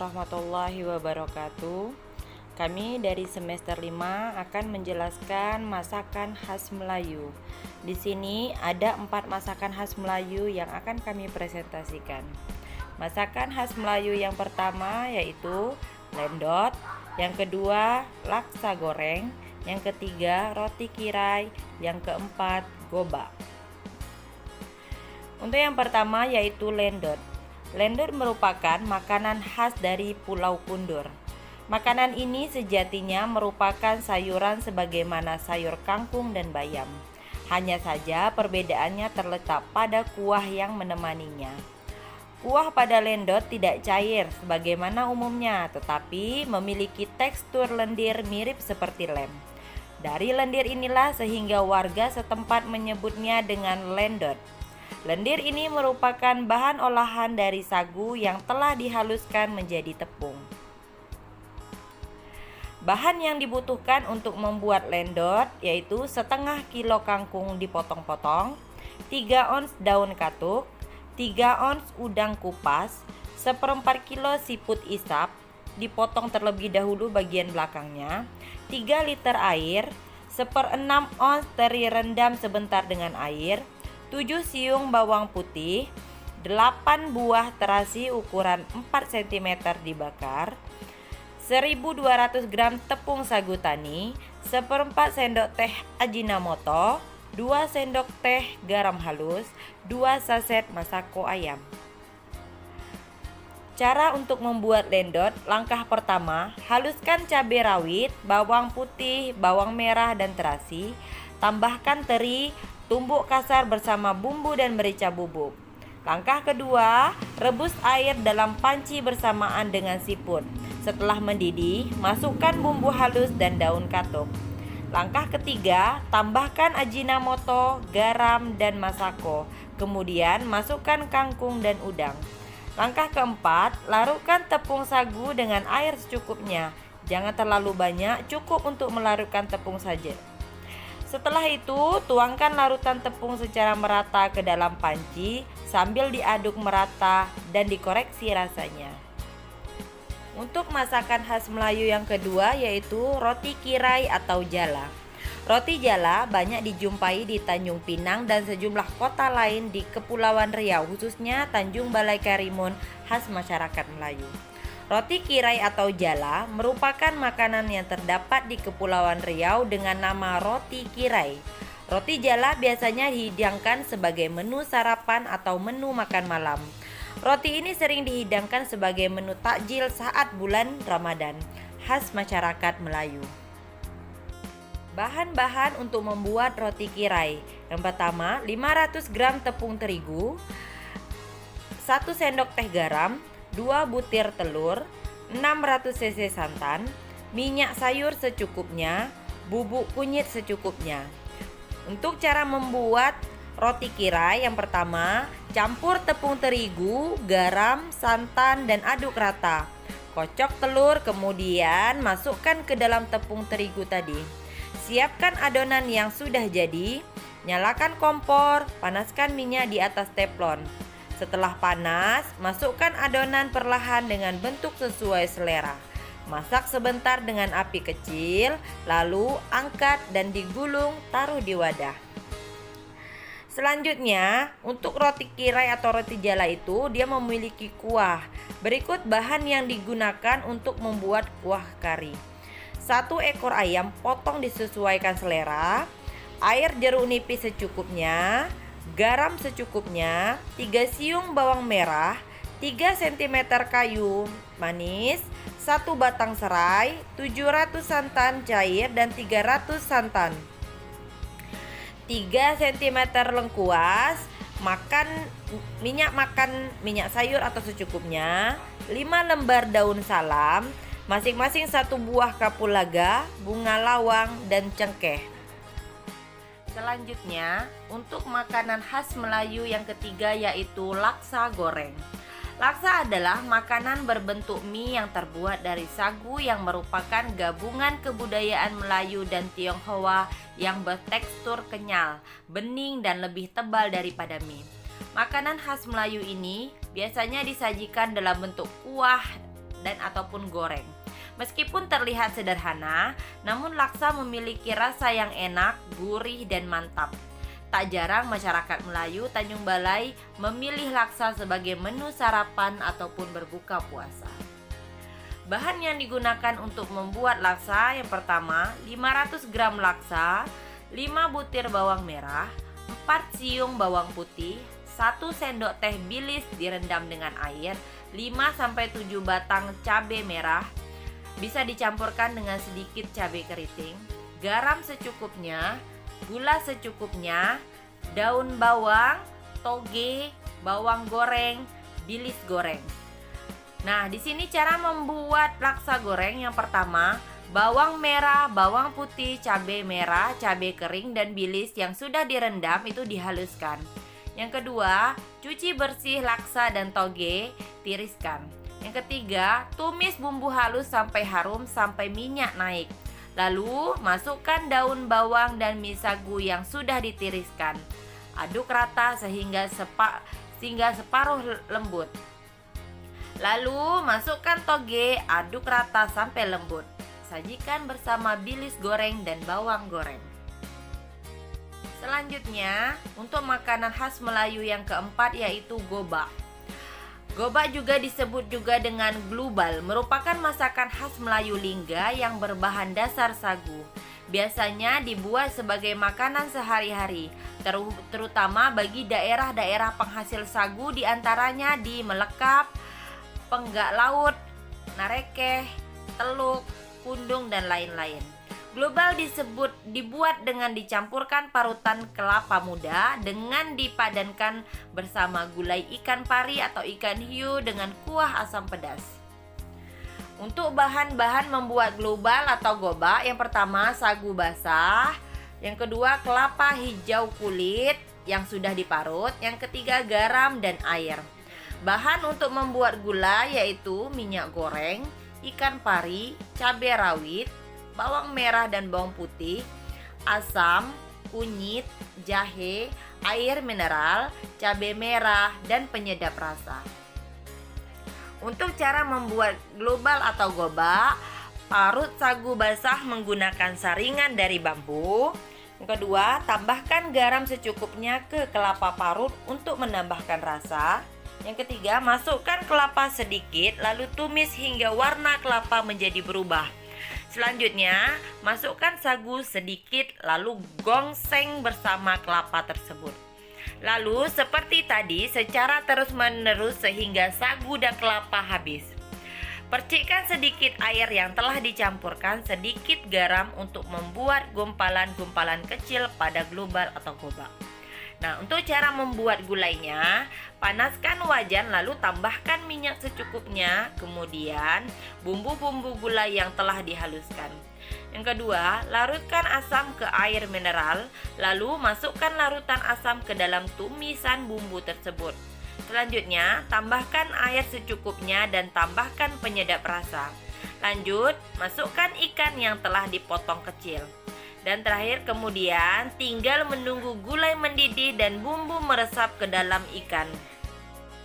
warahmatullahi wabarakatuh. Kami dari semester 5 akan menjelaskan masakan khas Melayu. Di sini ada 4 masakan khas Melayu yang akan kami presentasikan. Masakan khas Melayu yang pertama yaitu lendot, yang kedua laksa goreng, yang ketiga roti kirai, yang keempat gobak. Untuk yang pertama yaitu lendot. Lendot merupakan makanan khas dari Pulau Kundur. Makanan ini sejatinya merupakan sayuran sebagaimana sayur kangkung dan bayam. Hanya saja perbedaannya terletak pada kuah yang menemaninya. Kuah pada lendot tidak cair sebagaimana umumnya, tetapi memiliki tekstur lendir mirip seperti lem. Dari lendir inilah sehingga warga setempat menyebutnya dengan lendot. Lendir ini merupakan bahan olahan dari sagu yang telah dihaluskan menjadi tepung. Bahan yang dibutuhkan untuk membuat lendot yaitu setengah kilo kangkung dipotong-potong, 3 ons daun katuk, 3 ons udang kupas, 1/4 kilo siput isap, dipotong terlebih dahulu bagian belakangnya, 3 liter air, 1/6 ons teri rendam sebentar dengan air, 7 siung bawang putih, 8 buah terasi ukuran 4 cm dibakar, 1200 gram tepung sagu tani, 1/4 sendok teh Ajinomoto, 2 sendok teh garam halus, 2 saset masako ayam. Cara untuk membuat lendot, langkah pertama, haluskan cabai rawit, bawang putih, bawang merah dan terasi, tambahkan teri, tumbuk kasar bersama bumbu dan merica bubuk. Langkah kedua, rebus air dalam panci bersamaan dengan siput. Setelah mendidih, masukkan bumbu halus dan daun katuk. Langkah ketiga, tambahkan Ajinomoto, garam, dan masako. Kemudian masukkan kangkung dan udang. Langkah keempat, larutkan tepung sagu dengan air secukupnya. Jangan terlalu banyak, cukup untuk melarutkan tepung saja. Setelah itu, tuangkan larutan tepung secara merata ke dalam panci sambil diaduk merata dan dikoreksi rasanya. Untuk masakan khas Melayu yang kedua yaitu roti kirai atau jala. Roti jala banyak dijumpai di Tanjung Pinang dan sejumlah kota lain di Kepulauan Riau, khususnya Tanjung Balai Karimun khas masyarakat Melayu. Roti kirai atau jala merupakan makanan yang terdapat di Kepulauan Riau dengan nama roti kirai. Roti jala biasanya dihidangkan sebagai menu sarapan atau menu makan malam. Roti ini sering dihidangkan sebagai menu takjil saat bulan Ramadan, khas masyarakat Melayu. Bahan-bahan untuk membuat roti kirai. Yang pertama, 500 gram tepung terigu, 1 sendok teh garam, 2 butir telur, 600 cc santan, minyak sayur secukupnya, bubuk kunyit secukupnya. Untuk cara membuat roti kirai, yang pertama, campur tepung terigu, garam, santan, dan aduk rata. Kocok telur, kemudian masukkan ke dalam tepung terigu tadi. Siapkan adonan yang sudah jadi, nyalakan kompor, panaskan minyak di atas teflon. Setelah panas, masukkan adonan perlahan dengan bentuk sesuai selera. Masak sebentar dengan api kecil, lalu angkat dan digulung, taruh di wadah. Selanjutnya, untuk roti kirai atau roti jala itu dia memiliki kuah. Berikut bahan yang digunakan untuk membuat kuah kari. 1 ekor ayam potong disesuaikan selera, air jeruk nipis secukupnya, garam secukupnya, 3 siung bawang merah, 3 cm kayu manis, 1 batang serai, 700 santan cair dan 300 santan, 3 cm lengkuas, minyak sayur atau secukupnya, 5 lembar daun salam, masing-masing 1 buah kapulaga, bunga lawang, dan cengkeh. Selanjutnya, untuk makanan khas Melayu yang ketiga yaitu laksa goreng. Laksa adalah makanan berbentuk mie yang terbuat dari sagu yang merupakan gabungan kebudayaan Melayu dan Tionghoa yang bertekstur kenyal, bening, dan lebih tebal daripada mie. Makanan khas Melayu ini biasanya disajikan dalam bentuk kuah dan ataupun goreng. Meskipun terlihat sederhana, namun laksa memiliki rasa yang enak, gurih, dan mantap. Tak jarang masyarakat Melayu Tanjung Balai memilih laksa sebagai menu sarapan ataupun berbuka puasa. Bahan yang digunakan untuk membuat laksa yang pertama 500 gram laksa, 5 butir bawang merah, 4 siung bawang putih, 1 sendok teh bilis direndam dengan air, 5-7 batang cabai merah, bisa dicampurkan dengan sedikit cabai keriting, garam secukupnya, gula secukupnya, daun bawang, toge, bawang goreng, bilis goreng. Nah, di sini cara membuat laksa goreng yang pertama, bawang merah, bawang putih, cabai merah, cabai kering, dan bilis yang sudah direndam itu dihaluskan. Yang kedua, cuci bersih laksa dan toge, tiriskan. Yang ketiga, tumis bumbu halus sampai harum sampai minyak naik. Lalu, masukkan daun bawang dan mie sagu yang sudah ditiriskan. Aduk rata sehingga separuh lembut. Lalu, masukkan toge, aduk rata sampai lembut. Sajikan bersama bilis goreng dan bawang goreng. Selanjutnya, untuk makanan khas Melayu yang keempat yaitu gobak. Gobak juga disebut juga dengan glubal, merupakan masakan khas Melayu Lingga yang berbahan dasar sagu. Biasanya dibuat sebagai makanan sehari-hari, terutama bagi daerah-daerah penghasil sagu diantaranya di Melekap, Penggak Laut, Narekeh, Teluk, Pundung, dan lain-lain. Global dibuat dengan dicampurkan parutan kelapa muda dengan dipadankan bersama gulai ikan pari atau ikan hiu dengan kuah asam pedas. Untuk bahan-bahan membuat global atau gobak, yang pertama sagu basah, yang kedua kelapa hijau kulit yang sudah diparut, yang ketiga garam dan air. Bahan untuk membuat gula yaitu minyak goreng, ikan pari, cabai rawit, bawang merah dan bawang putih, asam, kunyit, jahe, air mineral, cabai merah, dan penyedap rasa. Untuk cara membuat global atau gobak, parut sagu basah menggunakan saringan dari bambu. Yang kedua, tambahkan garam secukupnya ke kelapa parut untuk menambahkan rasa. Yang ketiga, masukkan kelapa sedikit lalu tumis hingga warna kelapa menjadi berubah. Selanjutnya, masukkan sagu sedikit lalu gongseng bersama kelapa tersebut. Lalu seperti tadi secara terus-menerus sehingga sagu dan kelapa habis. Percikkan sedikit air yang telah dicampurkan sedikit garam untuk membuat gumpalan-gumpalan kecil pada global atau gobak. Nah, untuk cara membuat gulainya, panaskan wajan lalu tambahkan minyak secukupnya, kemudian bumbu-bumbu gulai yang telah dihaluskan. Yang kedua, larutkan asam ke air mineral, lalu masukkan larutan asam ke dalam tumisan bumbu tersebut. Selanjutnya, tambahkan air secukupnya dan tambahkan penyedap rasa. Lanjut, masukkan ikan yang telah dipotong kecil. Dan terakhir kemudian tinggal menunggu gulai mendidih dan bumbu meresap ke dalam ikan.